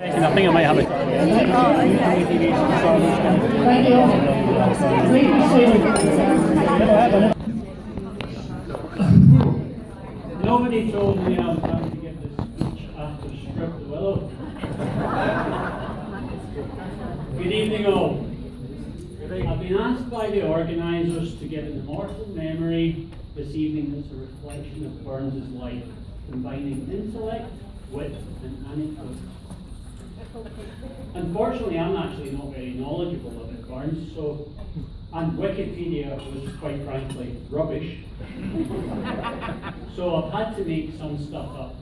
I think I might have it. Nobody told me I was going to give this speech after Strip the Willow. Good evening all. I've been asked by the organisers to give an immortal memory this evening that's a reflection of Burns' life, combining intellect, wit and anecdote. Unfortunately, I'm actually not very knowledgeable about Burns, and Wikipedia was quite frankly rubbish. So I've had to make some stuff up.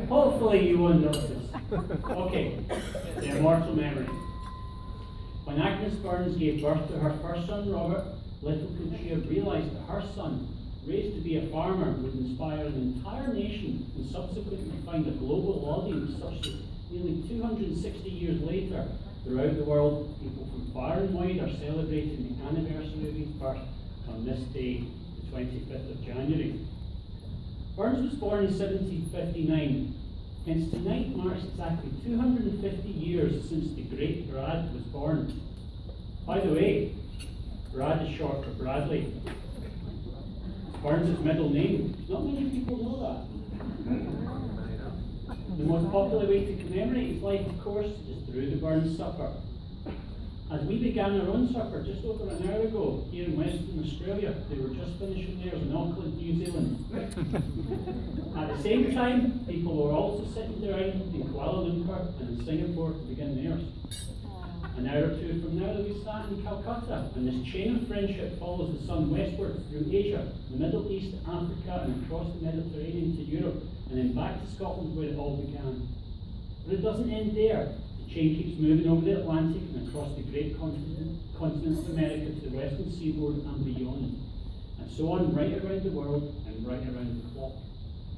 Hopefully you won't notice. Okay, the immortal memory. When Agnes Burns gave birth to her first son, Robert, little could she have realised that her son, raised to be a farmer, would inspire an entire nation and subsequently find a global audience such that nearly 260 years later, throughout the world, people from far and wide are celebrating the anniversary of his birth on this day, the 25th of January. Burns was born in 1759, hence tonight marks exactly 250 years since the great Brad was born. By the way, Brad is short for Bradley. Burns' middle name. Not many people know that. The most popular way to commemorate his life, of course, is through the Burns Supper. As we began our own supper just over an hour ago here in Western Australia, they were just finishing theirs in Auckland, New Zealand. At the same time, people were also sitting down in Kuala Lumpur and in Singapore to begin theirs. An hour or two from now, we start in Calcutta, and this chain of friendship follows the sun westward through Asia, the Middle East, Africa, and across the Mediterranean to Europe, and then back to Scotland where it all began. But it doesn't end there. The chain keeps moving over the Atlantic and across the great continent of America to the western seaboard and beyond, and so on right around the world and right around the clock.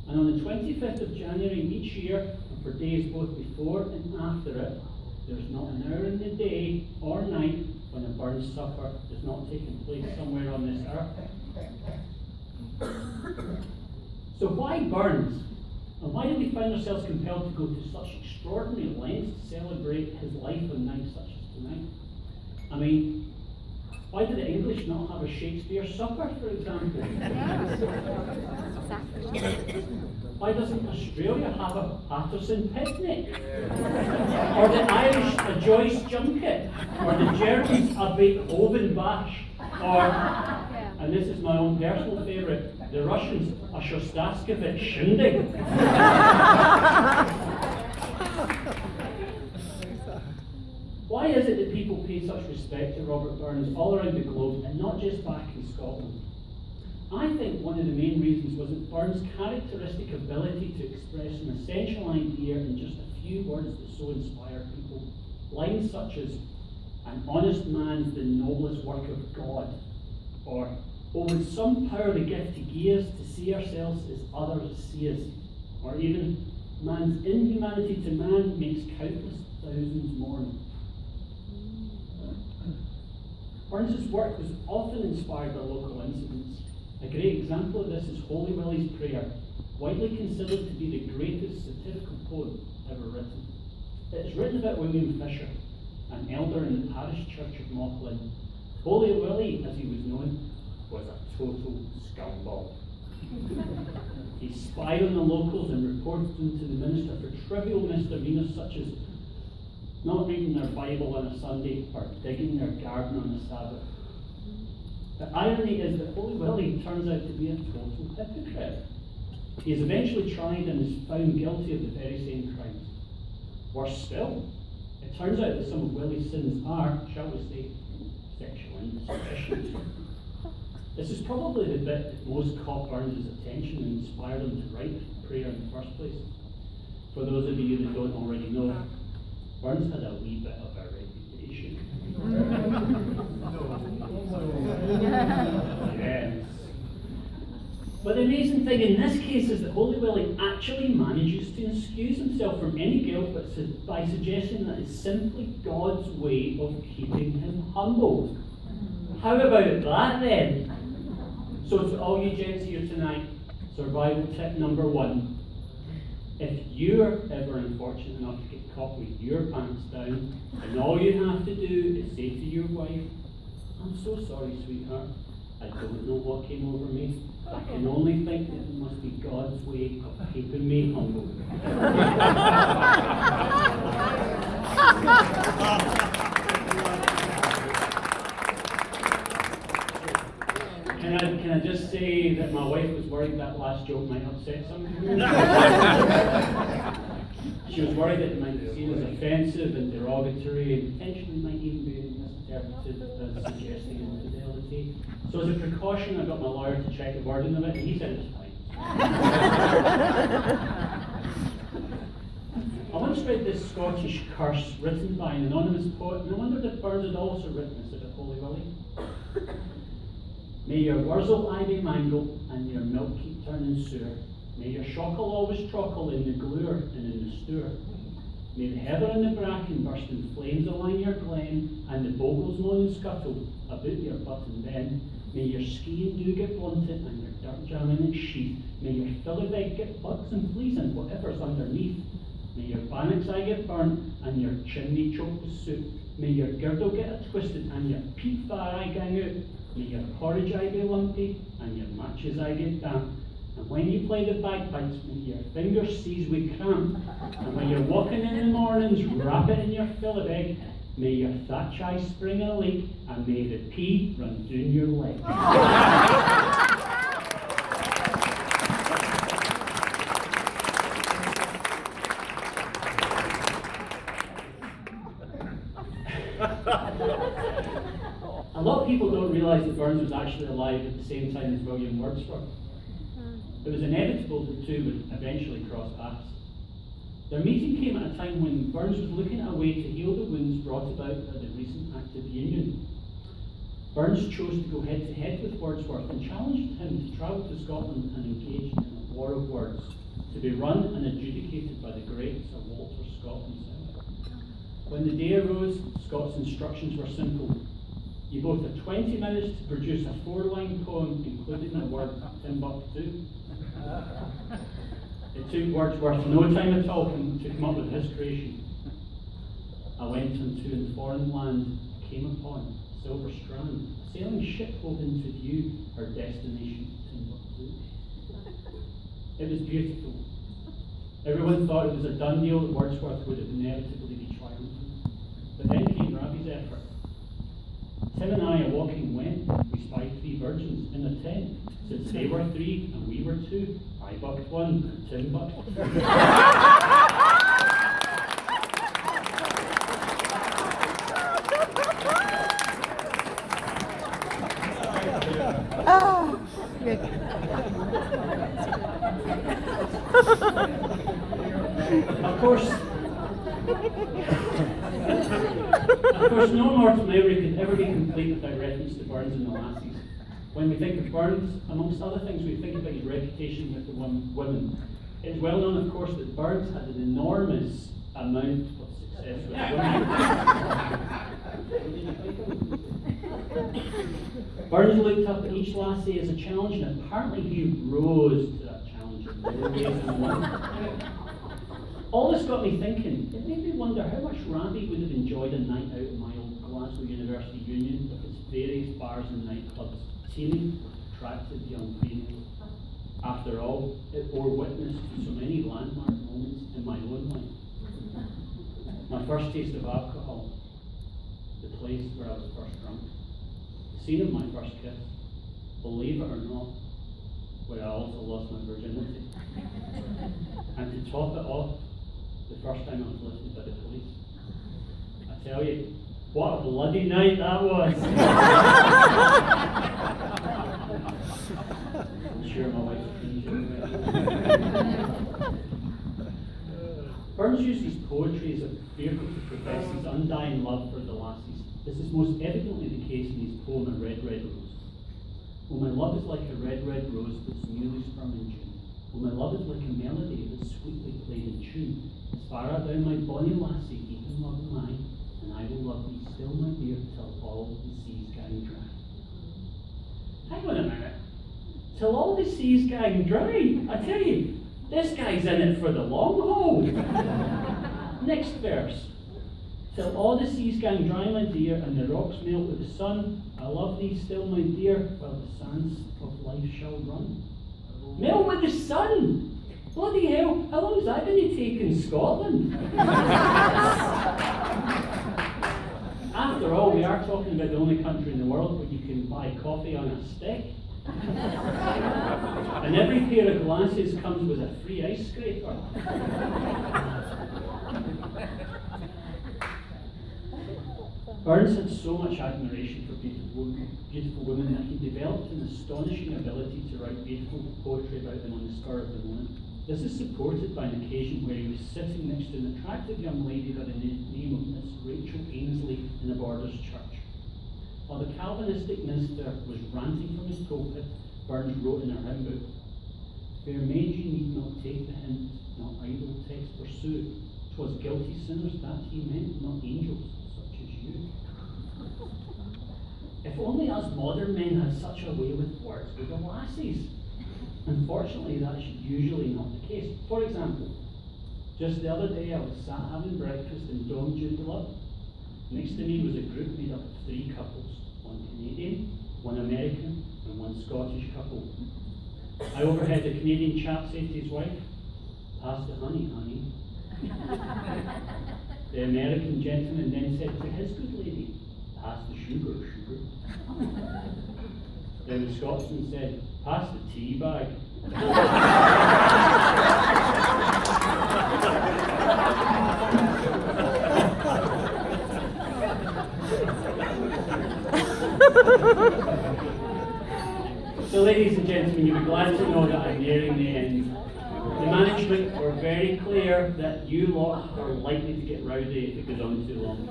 And on the 25th of January each year, and for days both before and after it, there's not an hour in the day or night when a Burns supper is not taking place somewhere on this earth. So why Burns? And why do we find ourselves compelled to go to such extraordinary lengths to celebrate his life on nights such as tonight? I mean, why do the English not have a Shakespeare supper, for example? Why doesn't Australia have a Patterson picnic? Or the Irish a Joyce junket? Or the Germans a Beethoven bash? Or, and this is my own personal favourite, the Russians a Shostakovich shindig? Why is it that people pay such respect to Robert Burns all around the globe and not just back in Scotland? I think one of the main reasons was that Burns' characteristic ability to express an essential idea in just a few words that so inspire people. Lines such as, "An honest man's the noblest work of God," or, "Oh, with some power the gift he gives to see ourselves as others see us," or even, "Man's inhumanity to man makes countless thousands mourn." Burns' work was often inspired by local incidents. A great example of this is Holy Willie's Prayer, widely considered to be the greatest satirical poem ever written. It is written about William Fisher, an elder in the parish church of Mauchline. Holy Willie, as he was known, was a total scumbag. He spied on the locals and reported them to the minister for trivial misdemeanors such as not reading their Bible on a Sunday or digging their garden on a Sabbath. The irony is that Holy Willie turns out to be a total hypocrite. He is eventually tried and is found guilty of the very same crimes. Worse still, it turns out that some of Willie's sins are, shall we say, sexual indiscretion. This is probably the bit that most caught Burns' attention and inspired him to write the prayer in the first place. For those of you that don't already know, Burns had a wee bit of a reputation. Yes. But the amazing thing in this case is that Holy Willie actually manages to excuse himself from any guilt by suggesting that it's simply God's way of keeping him humble. How about that then? So to all you gents here tonight, Survival tip number 1. If you're ever unfortunate enough to get caught with your pants down, and all you have to do is say to your wife, "I'm so sorry, sweetheart. I don't know what came over me. I can only think that it must be God's way of keeping me humble." Can I just say that my wife was worried that last joke might upset some people? She was worried that it might be seen as offensive and derogatory and potentially might even be misinterpreted as suggesting infidelity. So as a precaution, I got my lawyer to check the wording of it, and he said it was fine. I once read this Scottish curse written by an anonymous poet, and I wondered if Burns had also written this about Holy Willie. May your wurzel aye be mangled, and your milk keep turning sour. May your shockle always trockle in the glure and in the stour. May the heather and the bracken burst in flames along your glen, and the bogles moan and scuttle about your button ben. May your skiing dew get blunted, and your dirt jam in its sheath. May your fillibeg get bugs and fleas and whatever's underneath. May your bannocks aye get burnt, and your chimney choke with soup. May your girdle get a twisted, and your peat fire aye gang out. May your porridge aye be lumpy, and your matches aye get damp. And when you play the bagpipes, may your fingers seize with cramp. And when you're walking in the mornings, wrap it in your fillibeg. May your thatch aye spring a leak, and may the pea run down your leg. A lot of people don't realise that Burns was actually alive at the same time as William Wordsworth. It was inevitable that the two would eventually cross paths. Their meeting came at a time when Burns was looking at a way to heal the wounds brought about by the recent Act of Union. Burns chose to go head to head with Wordsworth and challenged him to travel to Scotland and engage in a war of words, to be run and adjudicated by the great Sir Walter Scott himself. When the day arose, Scott's instructions were simple. You both have 20 minutes to produce a 4-line poem, including the word Timbuktu. It took Wordsworth no time at all to come up with his creation. I went unto in foreign land, came upon silver strand, a sailing ship hove into view, her destination Timbuktu. It was beautiful. Everyone thought it was a done deal that Wordsworth would inevitably be triumphant. But then came Rabbie's effort. Tim and I a walking went, we spied 3 virgins in a tent. Since they were 3 and we were 2, I bucked 1 and Tim bucked 2. Oh, good. Of course, no Immortal memory could ever be complete without reference to Burns and the lassies. When we think of Burns, amongst other things, we think about his reputation with the women. It is well known, of course, that Burns had an enormous amount of success with women. Burns looked up at each lassie as a challenge, and apparently he rose to that challenge in more ways than one. All this got me thinking. It made me wonder how much Rabbie would have enjoyed a night out in my old Glasgow University Union with its various bars and nightclubs teeming with attractive young females. After all, it bore witness to so many landmark moments in my own life. My first taste of alcohol, the place where I was first drunk, the scene of my first kiss, believe it or not, where I also lost my virginity. And to top it off, the first time I was lifted by the police. I tell you, what a bloody night that was! I'm sure my wife's Burns used his poetry as a vehicle to profess his undying love for the lassies. This is most evidently the case in his poem A Red, Red Rose. Oh, my love is like a red, red rose that's newly sprung in June. Oh, my love is like a melody that's sweetly played in tune. As far out down my bonny lassie, deep in love am I, and I will love thee still, my dear, till all the seas gang dry. Hang on a minute. till all the seas gang dry. I tell you, this guy's in it for the long haul. Next verse. Till all the seas gang dry, my dear, and the rocks melt with the sun, I love thee still, my dear, while the sands of life shall run. Melt with the sun! Bloody hell, how long's that going to take in Scotland? After all, we are talking about the only country in the world where you can buy coffee on a stick. And every pair of glasses comes with a free ice scraper. Burns had so much admiration for beautiful women that he developed an astonishing ability to write beautiful poetry about them on the spur of the moment. This is supported by an occasion where he was sitting next to an attractive young lady by the name of Miss Rachel Ainsley in a Borders church. While the Calvinistic minister was ranting from his pulpit, Burns wrote in her hymn book, Fair maid, ye need not take the hint, not idle text pursue. 'Twas guilty sinners that he meant, not angels such as you. If only us modern men had such a way with words with the lassies. Unfortunately, that's usually not the case. For example, just the other day I was sat having breakfast in Dom Joondalup. Next to me was a group made up of 3 couples, one Canadian, one American, and one Scottish couple. I overheard the Canadian chap say to his wife, Pass the honey, honey. The American gentleman then said to his good lady, Pass the sugar, sugar. Then the Scotsman said, Pass the tea bag. So ladies and gentlemen, you'll be glad to know that I'm nearing the end. The management were very clear that you lot are likely to get rowdy if it goes on too long.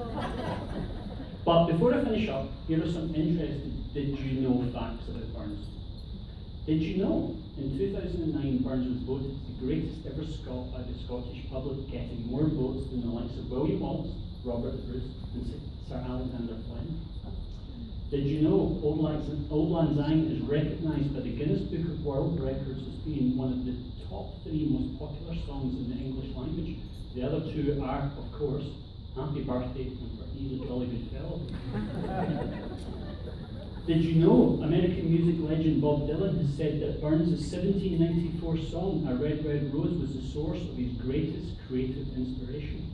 But before I finish up, here are some interesting did you know facts about Burns. Did you know in 2009 Burns was voted the greatest ever Scot by the Scottish public, getting more votes than the likes of William Wallace, Robert Bruce, and Sir Alexander Flynn? Did you know Old Lang Syne is recognised by the Guinness Book of World Records as being one of the top 3 most popular songs in the English language? The other 2 are, of course, Happy Birthday and For He's a Jolly Good Fellow. Did you know American music legend Bob Dylan has said that Burns' 1794 song, A Red Red Rose, was the source of his greatest creative inspiration?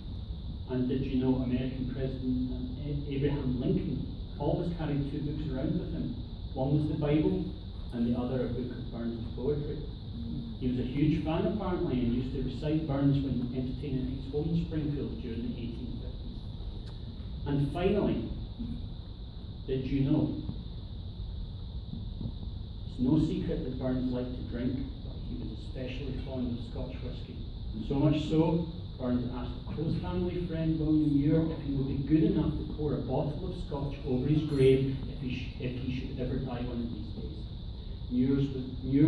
And did you know American President Abraham Lincoln always carried 2 books around with him? One was the Bible, and the other a book of Burns' poetry. He was a huge fan apparently, and used to recite Burns when entertaining at his home in Springfield during the 1850s. And finally, did you know? It's no secret that Burns liked to drink, but he was especially fond of Scotch whisky. And so much so, Burns asked a close family friend, William Muir, if he would be good enough to pour a bottle of Scotch over his grave if he should ever die one of these days. Muir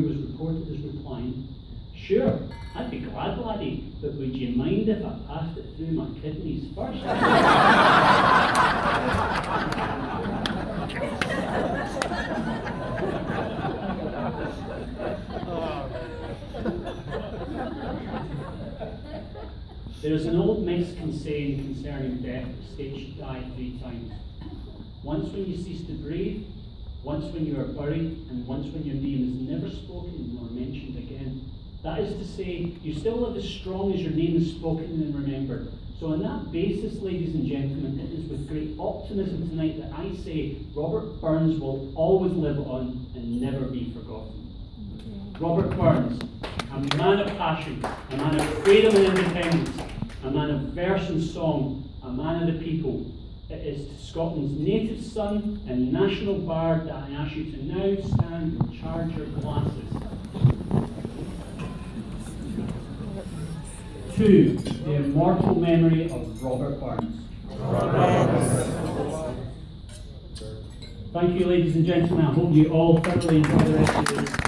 was reported as replying, Sure, I'd be glad, laddie, but would you mind if I passed it through my kidneys first? There is an old Mexican saying concerning death that states you die 3 times. Once when you cease to breathe, once when you are buried, and once when your name is never spoken nor mentioned again. That is to say, you still live as strong as your name is spoken and remembered. So on that basis, ladies and gentlemen, it is with great optimism tonight that I say Robert Burns will always live on and never be forgotten. Robert Burns, a man of passion, a man of freedom and independence, a man of verse and song, a man of the people. It is to Scotland's native son and national bard that I ask you to now stand and charge your glasses. To the immortal memory of Robert Burns. Thank you, ladies and gentlemen. I hope you all thoroughly enjoy the rest of the